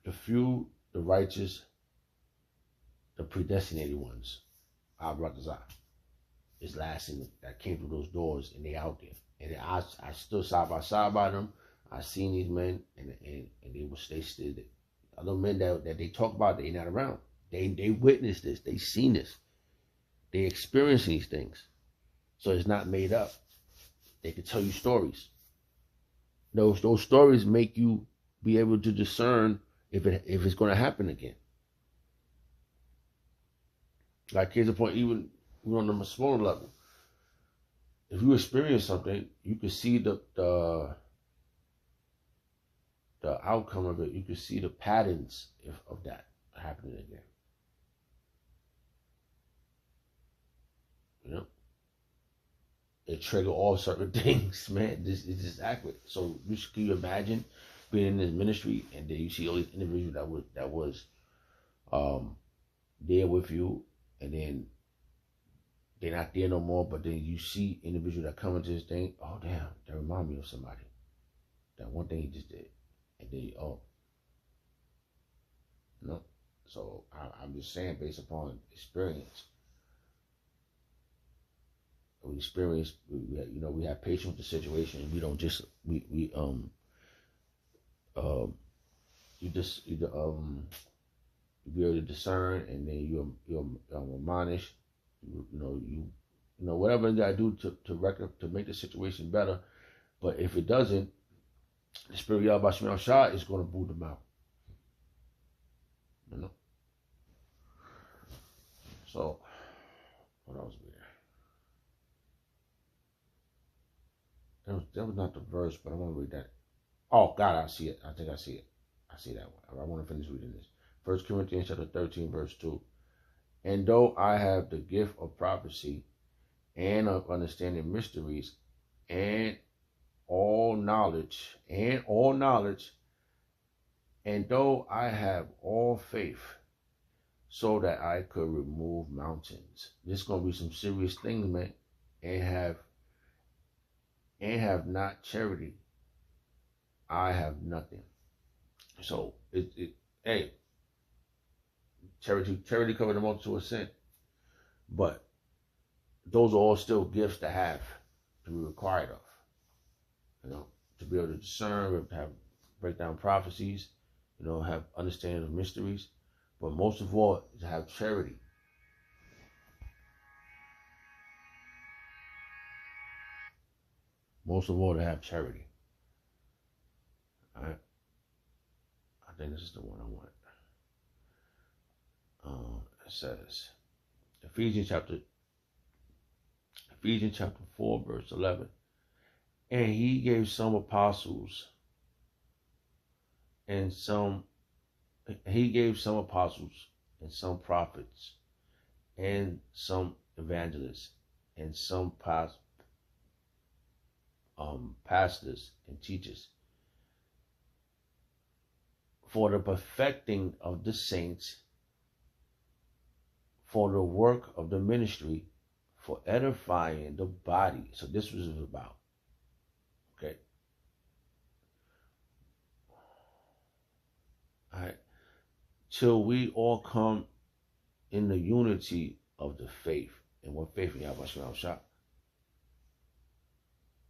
the few, the righteous, the predestinated ones, our brothers are, is lasting that came through those doors and they out there. And I stood side by side by them. I seen these men and they stood there. Other men that they talk about, they not around. They witnessed this. They seen this. They experienced these things. So it's not made up. They can tell you stories. Those stories make you be able to discern if it's going to happen again. Like, here's the point, even on a smaller level. If you experience something, you can see the outcome of it. You can see the patterns of that happening again. You know? It trigger all certain things, man. This is just accurate. So can you imagine being in this ministry and then you see all these individuals that was there with you, and then they're not there no more, but then you see individuals that come into this thing, oh damn, that remind me of somebody. That one thing he just did. And then you know. So I'm just saying, based upon experience. We have patience with the situation. We don't just you be able to discern, and then you admonish. You whatever you gotta do to make the situation better. But if it doesn't, the spirit of Yahweh Shem Shah is going to boot them out. You know. So what else we there? That was not the verse, but I want to read that. Oh God, I see it. I think I see it. I see that one. I want to finish reading this. 1 Corinthians chapter 13, verse 2. And though I have the gift of prophecy and of understanding mysteries and all knowledge, and though I have all faith so that I could remove mountains. This is going to be some serious things, man. And have not charity, I have nothing. So hey, charity covers the multitude of sin. But those are all still gifts to have, to be required of. You know, to be able to discern, break down prophecies, have understanding of mysteries. But most of all, to have charity. Most of all, to have charity. All right. I think this is the one I want. It says, Ephesians chapter 4, verse 11. And he gave some apostles, and some prophets, and some evangelists, and some pastors and teachers, for the perfecting of the saints, for the work of the ministry, for edifying the body. So this was about. Okay. All right. Till we all come in the unity of the faith. And what faith in Yahweh Shem Shah.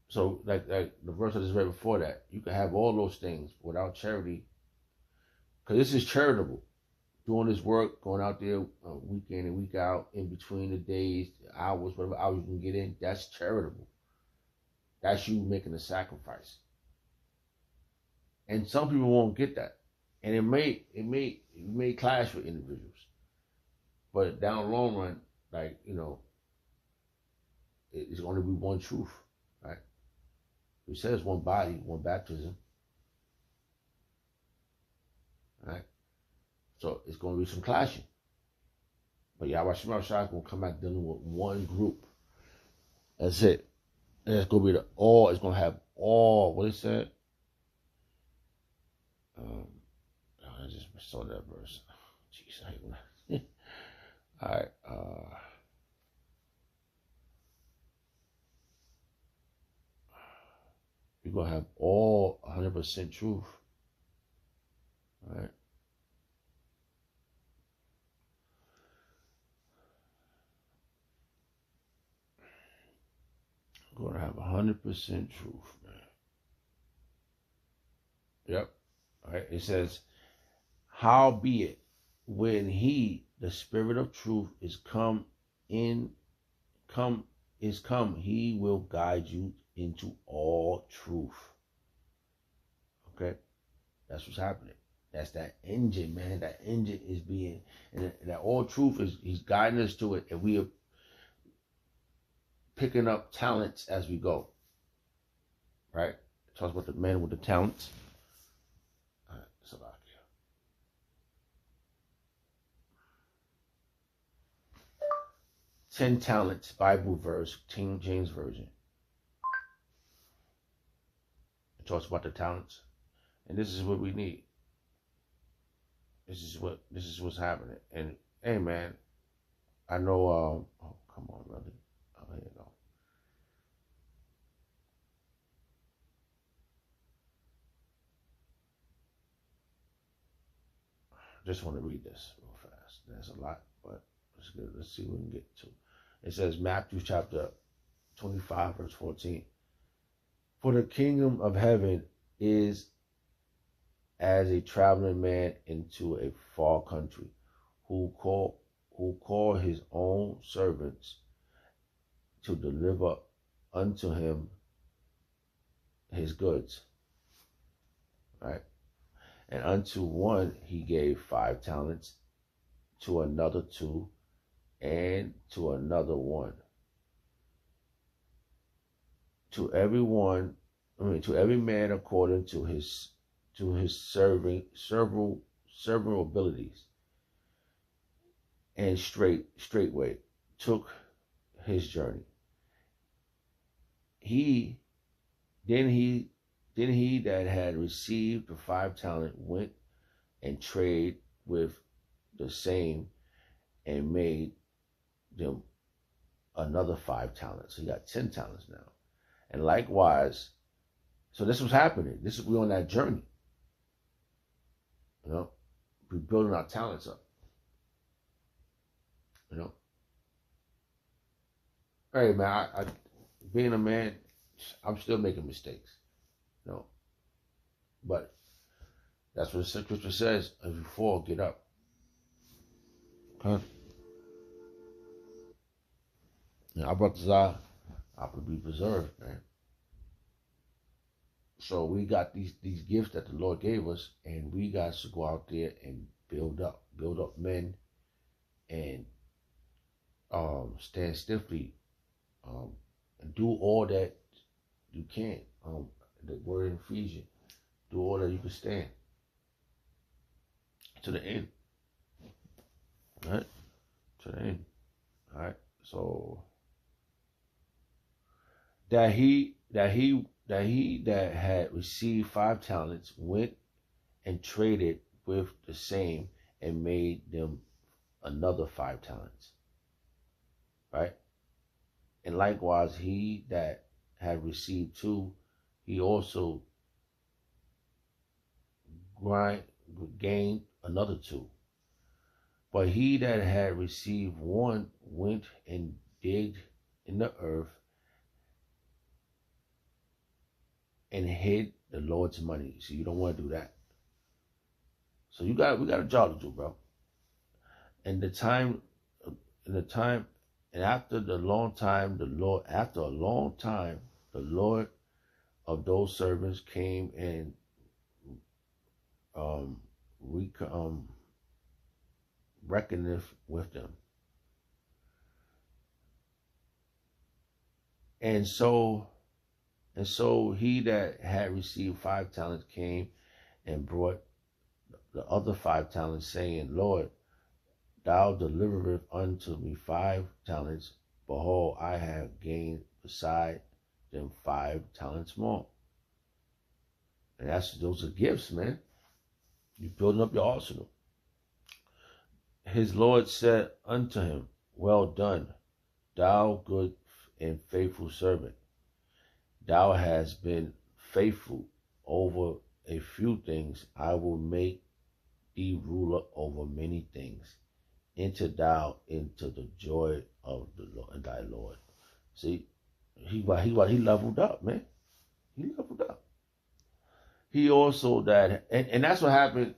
So like the verse I just read before that, you can have all those things without charity. Because this is charitable. Doing this work, going out there week in and week out, in between the days, the hours, whatever hours you can get in, that's charitable. That's you making a sacrifice. And some people won't get that. And it may clash with individuals. But down the long run, it's going to be one truth, right? It says one body, one baptism. Right? So it's going to be some clashing. But Yahweh Shem Shah is going to come back dealing with one group. That's it. And it's going to be it's going to have all, what it said? I just saw that verse. Jeez, I hate when all right. You're going to have all 100% truth. Right? We're going to have 100% truth, man. Yep. All right. It says, howbeit, when he, the spirit of truth, is come, he will guide you into all truth. Okay? That's what's happening. That's that engine, man. That engine is being, and that all truth is, he's guiding us to it, and we are picking up talents as we go. Right? It talks about the man with the talents. All right, so 10 talents, Bible verse, King James Version. It talks about the talents. And this is what we need. This is what's happening. And hey, man, I know. Oh, come on, brother. Oh, here you go. Just want to read this real fast. There's a lot, but let's see what we can get to. It says Matthew chapter 25, verse 14. For the kingdom of heaven is as a traveling man into a far country, who call his own servants to deliver unto him his goods. Right? And unto one he gave 5 talents, to another 2, and to another 1. To every man according to his several abilities. And straightway took his journey. Then he that had received the 5 talents went and traded with the same, and made them another 5 talents. So he got 10 talents now. And likewise, so this was happening. We're on that journey. You know, we're building our talents up. You know, hey man, I being a man, I'm still making mistakes. You know, but that's what the scripture says. If you fall, get up. Okay. And our brothers are to be preserved, man. So we got these gifts that the Lord gave us, and we got to go out there and build up men, and stand stiffly, and do all that you can. The word in Ephesians, do all that you can stand to the end. All right, to the end. All right. So that he that had received 5 talents went and traded with the same, and made them another 5 talents. Right? And likewise, he that had received 2, he also gained another 2. But he that had received 1 went and digged in the earth and hid the Lord's money. So you don't want to do that. So we got a job to do, bro. And after a long time, the Lord of those servants came and reckoneth with them. And so he that had received 5 talents came and brought the other 5 talents, saying, Lord, thou deliverest unto me 5 talents. Behold, I have gained beside them 5 talents more. And those are gifts, man. You're building up your arsenal. His Lord said unto him, well done, thou good and faithful servant. Thou hast been faithful over a few things. I will make thee ruler over many things. Enter thou into the joy of the Lord, thy Lord. See, he leveled up, man. He leveled up. He also that, and that's what happened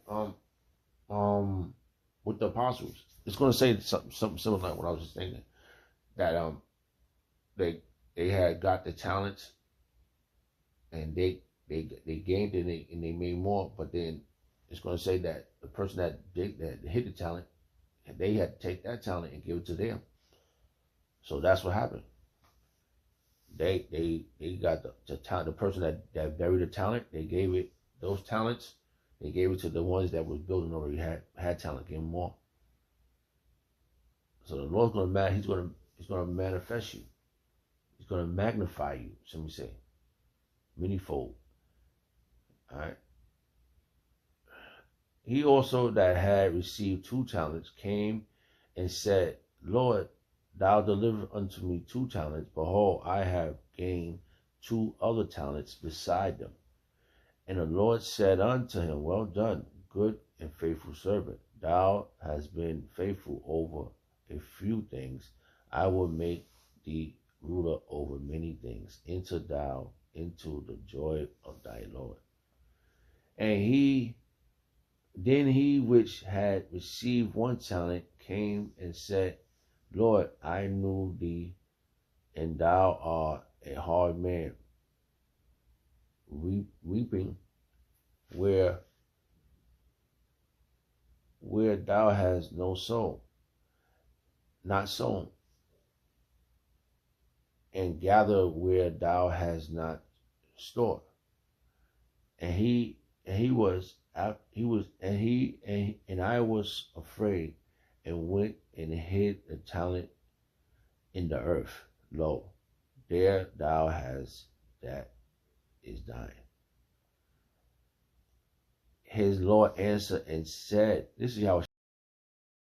with the apostles. It's going to say something similar like what I was just saying, that they had got the talents, and they gained it, and they made more. But then it's going to say that the person that hit the talent, they had to take that talent and give it to them. So that's what happened. They got the talent. The person that buried the talent, they gave it those talents. They gave it to the ones that was building already had talent, gave them more. So the Lord's he's gonna manifest you. He's gonna magnify you. Some say, manyfold. All right. He also that had received 2 talents came and said, Lord, thou deliver unto me 2 talents. Behold, I have gained 2 other talents beside them. And the Lord said unto him, Well done, good and faithful servant. Thou hast been faithful over a few things. I will make thee ruler over many things. Enter thou into the joy of thy Lord. And then he which had received 1 talent came and said, Lord, I knew thee, and thou art a hard man, reaping where thou hast not sown, and gather where thou hast not stored. And I was afraid, and went and hid the talent in the earth. Lo, there thou hast that is thine. His Lord answered and said, this is how